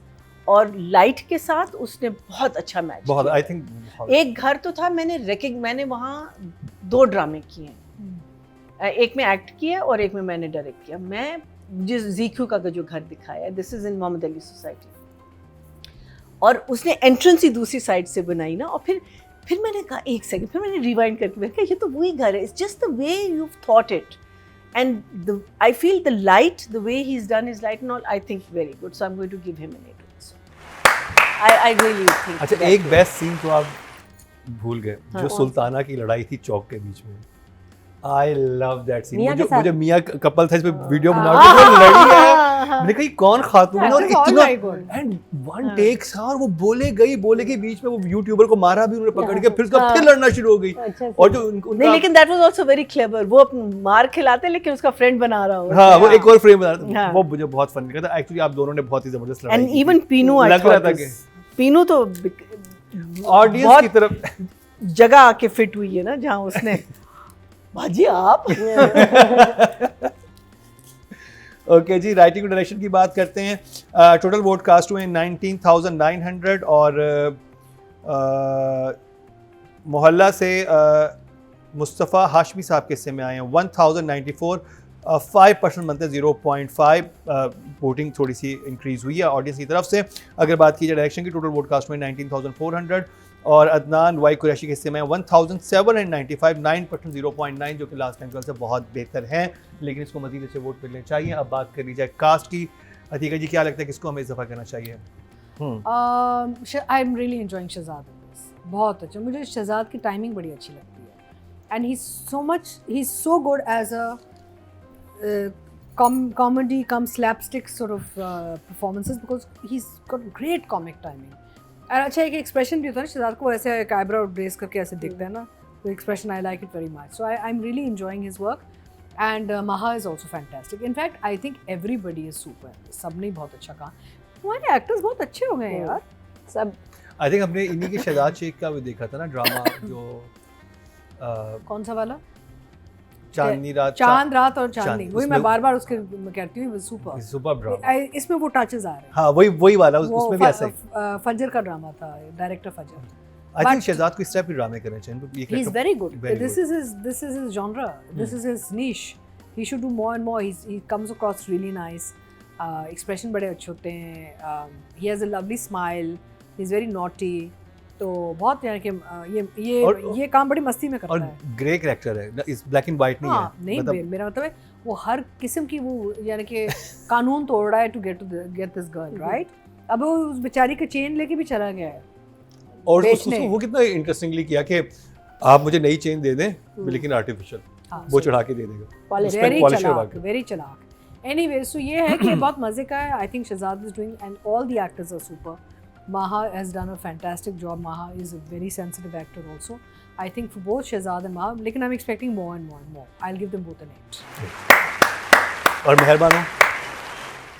और लाइट के साथ उसने बहुत अच्छा मैच, बहुत आई थिंक एक घर तो था, मैंने वहाँ 2 ड्रामे किए हैं, एक में एक्ट किया और एक में मैंने डायरेक्ट किया। मैं जिस ZQ का जो घर दिखाया है, this is in Mohammad Ali society, और उसने एंट्रेंस ही दूसरी साइड से बनाई ना, और फिर मैंने कहा एक सेकंड, फिर मैंने रिवाइंड करके मैंने कहा ये तो वही घर है, it's just the way you thought it, and I feel the light, the way he is done his light and all, I think very good, so I am going to give him an 8 also. I really think. अच्छा एक best scene तो आप भूल गए, जो सुल्ताना की लड़ाई थी चौक के बीच में, आई लव दैट सीन। मुझे मियां कपल था इस पे वीडियो बना के लड़ी है, मैंने कहा ये कौन खातून है और That is all इतना very good. And one take था और वो बोले के बीच में वो यूट्यूबर को मारा भी उन्होंने पकड़ के फिर उसका फिर लड़ना शुरू हो गई अच्छा और जो नहीं उनका लेकिन that was also very clever, वो मार खिलाते लेकिन उसका फ्रेंड बना रहा होता। हाँ वो एक और फ्रेम बना रहा था हाँ। वो मुझे बहुत फनी लगा था एक्चुअली। आप दोनों ने बहुत ही जबरदस्त लड़ाई एंड की इवन थी। पीनू आई लग रहा था थॉट कि पीनू तो ऑडियंस की तरफ जगह आके फिट हुई है ना जहाँ उसने बाजी आप ओके जी, राइटिंग डायरेक्शन की बात करते हैं। टोटल वोट कास्ट हुए 19,900 और मोहल्ला से मुस्तफ़ा हाशमी साहब के हिस्से में आए हैं 1094, 5% बनते 0.5 वोटिंग थोड़ी सी इंक्रीज़ हुई है ऑडियंस की तरफ से। अगर बात की जाए डायरेक्शन की, टोटल वोट कास्ट में 19,400 और अदनान वाई कुरैशी के हिस्से में 1795, 9% 0.9 जो कि लास्ट टाइम से बहुत बेहतर हैं, लेकिन इसको मज़ीद अच्छे वोट मिलने चाहिए। अब बात कर ली जाए कास्ट की, अतीका जी क्या लगता है किसको हमें इजाफा करना चाहिए? I am really enjoying Shahzad in this, बहुत अच्छा। मुझे शहजाद की टाइमिंग बड़ी अच्छी लगती है and he is so good as a comedy come slapstick sort of performances because he's got great comic timing. और अच्छा एक एक्सप्रेशन भी होता है ना शहजाद को, ऐसे एक आईब्रो ड्रेस करके ऐसे दिखता है ना, तो expression I like it very much. So I am really enjoying his work and Maha is also fantastic. In fact I think everybody is super, सब ने बहुत अच्छा कहा। हमारे एक्टर्स बहुत अच्छे हो गए हैं यार सब। आई थिंक हमने इन्हीं के शहजाद शेख का भी देखा था ना ड्रामा जो कौन सा वाला? चांदनी रात चांद रात और चांदनी, वही मैं इसमें- बार बार उसके कहती हूँ, सुपर। Super drama. इसमें वो टचेस आ रहे हैं। हाँ वही वाला वो उसमें भी ऐसा ही। फजर का ड्रामा था, डायरेक्टर फजर। आई थिंक but- शहजाद को इस टाइप के ड्रामे करने चाहिए। ये He's character very good. very This good. is his genre. This is his niche. He should do more and more. He comes across really nice. Expression बड़े अच्छे होते हैं. He has a lovely smile. He's very naughty. तो बहुत यानी कि ये काम बड़ी मस्ती में और करता है। ग्रे कैरेक्टर है, इस ब्लैक एंड व्हाइट नहीं हाँ, है। नहीं मतलब मेरा मतलब है वो हर किस्म की वो यानी कि कानून तोड़ रहा है to get this girl, right? अब वो उस बेचारी का चेन लेके भी चला गया है। और बेचने। उसको वो कितना इंटरेस्टिंगली किया कि आप मुझे नई चेन दे दें लेकिन आर्टिफिशियल, हाँ, वो चढ़ा के दे देगा। Polish उस पे वेरी polish चलाक, करवा के। वेरी चलाक। एनीवे, सो ये है कि बहुत मजे का है। I think Shahzad is doing and all the actors are super. Maha has done a fantastic job. Maha is a very sensitive actor also. I think for both Shehzad and Maha, लेकिन I'm expecting more and more and more. I'll give them both an 8. और मेहरबान हो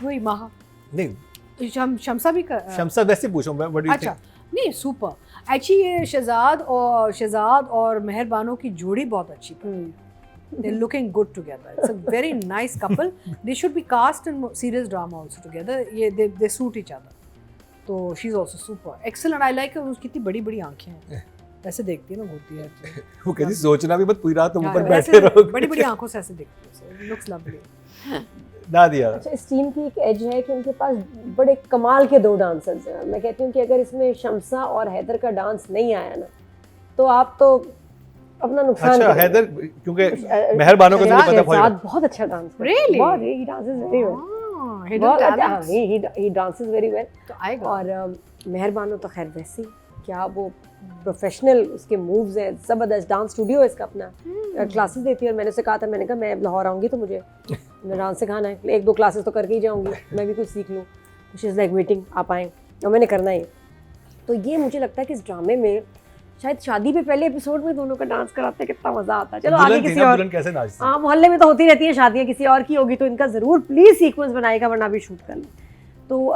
वही Maha, नहीं शमसा भी कर शमसा वैसे पूछो मैं व्हाट डू यू अच्छा थिंक? नहीं सुपर। एक्चुअली ये शहजाद और मेहरबानों की जोड़ी बहुत अच्छी थी। They're looking good together. It's a very nice couple. They should be cast in serious drama also together. ये they suit each other. तो she is also super excellent. I like उसकी कितनी बड़ी बड़ी आंखें हैं, ऐसे देखती है ना, होती है वो कहती सोचना भी मत, पूरी रात तुम हाँ, ऊपर वैसे बैठे रहो। बड़ी बड़ी आंखों से ऐसे देखती है, लुक्स लवली। ना दिया अच्छा, इस टीम की एक एज है कि इनके पास बड़े कमाल के दो डांसर्स हैं। मैं कहती हूँ कि अगर इसमें शमसा और हैदर का डांस नहीं आया ना तो आप तो अपना नुकसान अच्छा करेंगे। हैदर, क्योंकि मेहरबानों का तो नहीं पता शहजाद बहुत अच्छा डांस करता है। Really? बहुत, he dances very well। Hidden बहुत अच्छा, talents he dances very well। तो आएगा। और मेहरबानो तो खैर वैसे ही क्या वो प्रोफेशनल, उसके मूव्स हैं ज़बरदस्त। डांस स्टूडियो है इसका अपना, क्लासेस देती है। और मैंने उसे कहा था, मैंने कहा मैं लाहौर आऊँगी तो मुझे डांस सिखाना है, 1-2 क्लासेस तो करके ही जाऊँगी, मैं भी कुछ सीख लूँ। शी इज़ लाइक वेटिंग आप आएँ, और मैंने करना ही। तो ये मुझे लगता है कि इस ड्रामे में शायद शादी पे पहले एपिसोड में दोनों का डांस कराते हैं, कितना मज़ा आता है। चलो आगे किसी और, दुल्हन कैसे नाचती है? हाँ मोहल्ले में तो होती रहती है शादियाँ, किसी और की होगी तो इनका ज़रूर प्लीज़ सीक्वेंस बनाएगा, वरना भी शूट कर लें। तो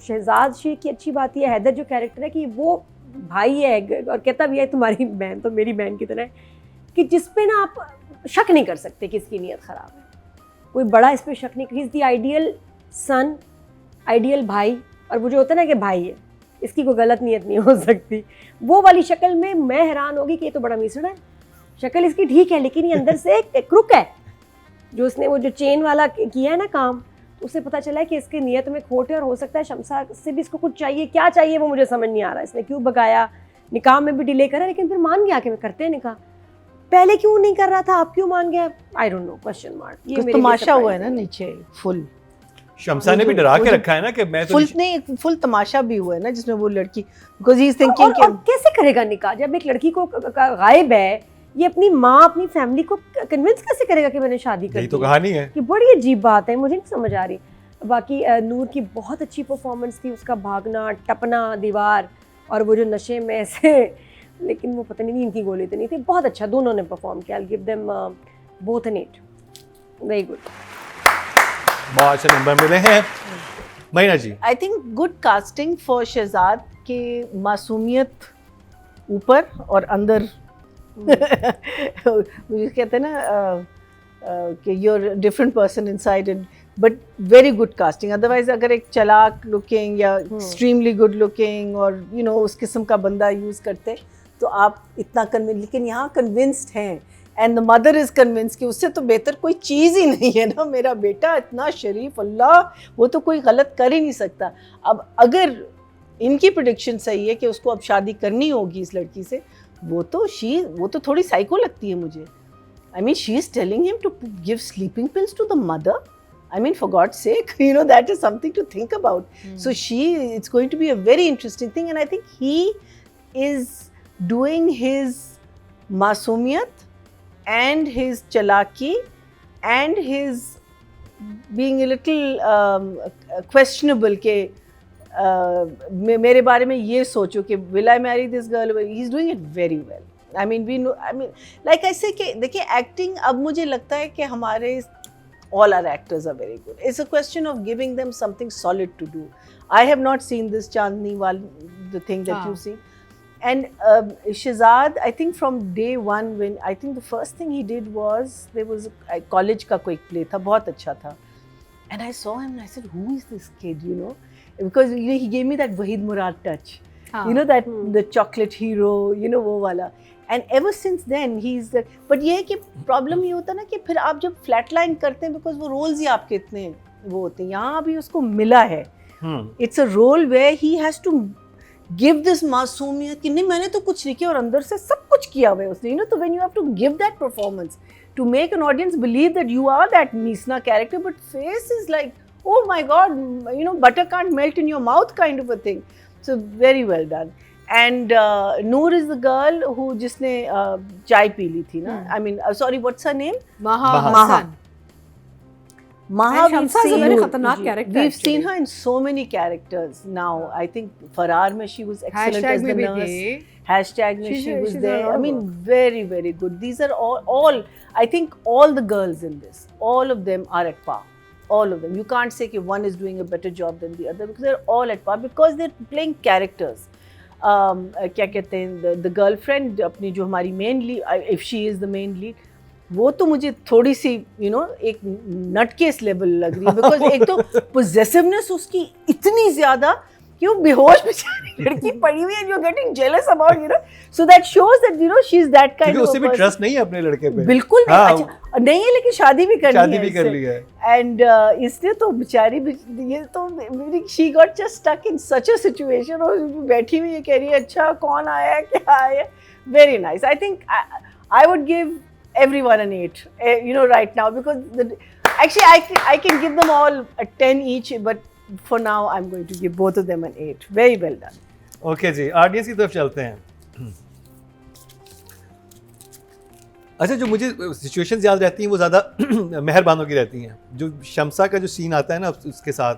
शहजाद शेख की अच्छी बात यह, हैदर जो कैरेक्टर है कि वो भाई है और कहता भी है तुम्हारी बहन तो मेरी बहन की तरह है, कि जिस पे ना आप शक नहीं कर सकते कि इसकी नीयत ख़राब है। कोई बड़ा इस पर शक नहीं, he is the ideal son, ideal भाई। और वो जो होता है ना कि भाई है, इसकी कोई गलत नीयत नहीं हो सकती। वो वाली शक्ल में मैं हैरान होगी कि ये तो बड़ा मिसड़ा है। शक्ल इसकी ठीक है लेकिन ये अंदर से एक क्रुक है। जो उसने वो जो चेन वाला किया है ना काम, उससे पता चला है कि इसकी नीयत में खोट है, और हो सकता है शमसा से भी इसको कुछ चाहिए। क्या चाहिए वो मुझे समझ नहीं आ रहा। इसने क्यों भगाया, निकाह में भी डिले करा, लेकिन फिर मान गया कि मैं करते हैं निकाह। पहले क्यों नहीं कर रहा था, अब क्यों मान गया? I don't know, question mark. ये मेरे लिए तमाशा हुआ है surprise ना नीचे फुल शमसा ने भी डरा के रखा है ना कि मैं तो फुल नहीं, फुल तमाशा भी हुआ है ना जिसमें वो लड़की, बिकॉज ही इज थिंकिंग और कैसे करेगा निकाह जब एक लड़की को गायब है? ये अपनी माँ अपनी फैमिली को कन्विंस कैसे करेगा कि मैंने शादी कर यही तो दी? कहानी है। कि बड़ी अजीब बात है, मुझे नहीं समझ आ रही। बाकी नूर की बहुत अच्छी परफॉर्मेंस थी, उसका भागना, टपना दीवार, और वो जो नशे में ऐसे, लेकिन वो पता नहीं इनकी गोली तो नहीं थी, बहुत अच्छा दोनों ने परफॉर्म किया। I give them both an 8, very good. बहुत अच्छे नंबर मिले हैं। महीना जी, I think good casting for Shahzad के मासूमियत ऊपर और अंदर मुझे कहते हैं ना कि you're a different person inside it, but very good casting. Otherwise अगर एक चालाक लुकिंग या extremely good looking और you know उस किस्म का बंदा यूज़ करते तो आप इतना कन्विंस, लेकिन यहाँ कन्विंस्ड हैं and the mother is convince कि उससे तो बेहतर कोई चीज़ ही नहीं है ना, मेरा बेटा इतना शरीफ, अल्लाह वो तो कोई गलत कर ही नहीं सकता। अब अगर इनकी प्रेडिक्शन सही है कि उसको अब शादी करनी होगी इस लड़की से, वो तो थोड़ी साइको लगती है मुझे। I mean, she is telling him to give sleeping pills to the mother. I mean, for God's sake, you know, that is something to think about. So it's going to be a very interesting thing, and I think he is doing his masumiyat and his chalaki and his being a little questionable ke मेरे बारे में ये सोचो कि will I marry this girl? He's doing it very well. I mean, like I say कि देखिए acting अब मुझे लगता है कि हमारे all our actors are very good. It's a question of giving them something solid to do. I have not seen this Chandni the thing that you see. And Shehzad, I think from day one, when I think the first thing he did was there was a college का कोई play था, बहुत अच्छा था. And I saw him and I said, who is this kid, you know? Because you know, he gave me that Wahid Murad touch. You know that the chocolate hero, you know वो वाला. And ever since then he's the, but ये है कि problem ये होता है ना कि फिर आप जब flatline करते हैं because वो roles ही आपके इतने वो होते हैं, यहाँ भी उसको मिला है. It's a role where he has to give this मासूमियत कि नहीं मैंने तो कुछ नहीं किया और अंदर से सब कुछ किया हुआ है उसने, you know, तो when you have to give that performance to make an audience believe that you are that Meesna character, but face is like, oh my God, you know, butter can't melt in your mouth kind of a thing. So very well done. And Noor is the girl who जिसने चाय P ली थी ना. I mean, sorry, what's her name? Maha Maha. Hassan. Maha, Shamsa is a very खतरनाक character. We've actually. seen her in so many characters now. I think Farrar में she was excellent Hashtag as the में भी nurse. थी. Hashtag में She's- she was she's there. all I mean, over. very, very good. These are all. I think all the girls in this, all of them are at par. All of them. You can't say that one is doing a better job than the other because they're all at par because they're playing characters. क्या कहते हैं the girlfriend अपनी जो हमारी main lead, if she is the main lead, वो तो मुझे थोड़ी सी you know एक नटकेस लेवल लग रही है because एक तो possessiveness उसकी इतनी ज़्यादा कि वो बेहोश बेचारी लड़की पड़ी हुई है and you're getting jealous about, you know, so that shows that, you know, she's that kind क्योंकि of उसे भी person. ट्रस्ट नहीं है अपने लड़के पे. बिल्कुल नहीं. हाँ, अच्छा नहीं है लेकिन शादी भी कर शादी भी कर ली है. एंड इसने तो बेचारी ये तो she got just stuck in such a situation और बैठी हुई है कह रही है अच्छा कौन आया है क्या आया. Very nice. I think I would give everyone an 8, you know, right now because actually I can give them all a 10 each, but for now I'm going to give both of them an 8. Very well done. Okay ji, audience की तरफ चलते हैं. अच्छा, जो मुझे situations याद रहती हैं वो ज़्यादा मेहरबानों की रहती हैं. जो शमसा का जो सीन आता है ना उसके साथ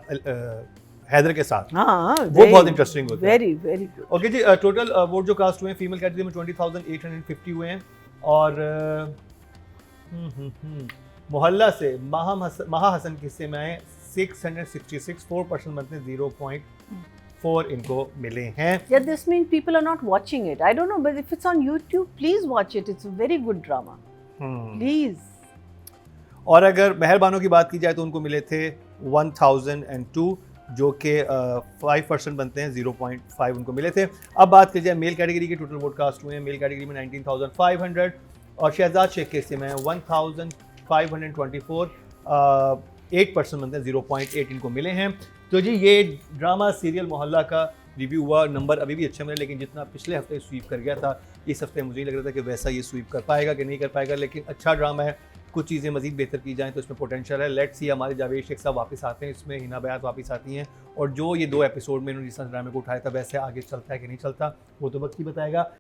हैदर के साथ, हाँ वो बहुत इंटरेस्टिंग होता है. Very very good. ओके जी, टोटल वोट जो कास्ट हुए हैं फीमेल कैटेगरी में 20,850 हुए हैं और मोहल्ला से महा हसन के हिस्से में आए 666, 4% बनते हैं 0.4 इनको मिले हैं. Yeah, this means people are not watching it. I don't know, but if it's on YouTube, please watch it. It's a very good drama. Please. और अगर मेहरबानों की बात की जाए तो उनको मिले थे 1002 जो कि 5% बनते हैं 0.5 उनको मिले थे. अब बात की जाए मेल कैटेगरी के टोटल वोट कास्ट हुए हैं. मेल कैटेगरी में 19,500 और शहजाद शेख के हिस्से में 1,524, 8% बनते हैं 0.8 इनको मिले हैं. तो जी ये ड्रामा सीरियल मोहल्ला का रिव्यू हुआ. नंबर अभी भी अच्छे मिले लेकिन जितना पिछले हफ्ते स्वीप कर गया था इस हफ्ते मुझे लग रहा था कि वैसा ये स्वीप कर पाएगा कि नहीं कर पाएगा. लेकिन अच्छा ड्रामा है, कुछ चीज़ें मज़ीद बेहतर की जाएँ तो इसमें पोटेंशियल है. लेट्स सी हमारे जावेद शेख साहब वापस आते हैं इसमें, हिना बयात वापस आती हैं और जो ये 2 एपिसोड में इन्होंने जिस ड्रामे को उठाया था वैसे आगे चलता है कि नहीं चलता वो तो वक्त ही बताएगा.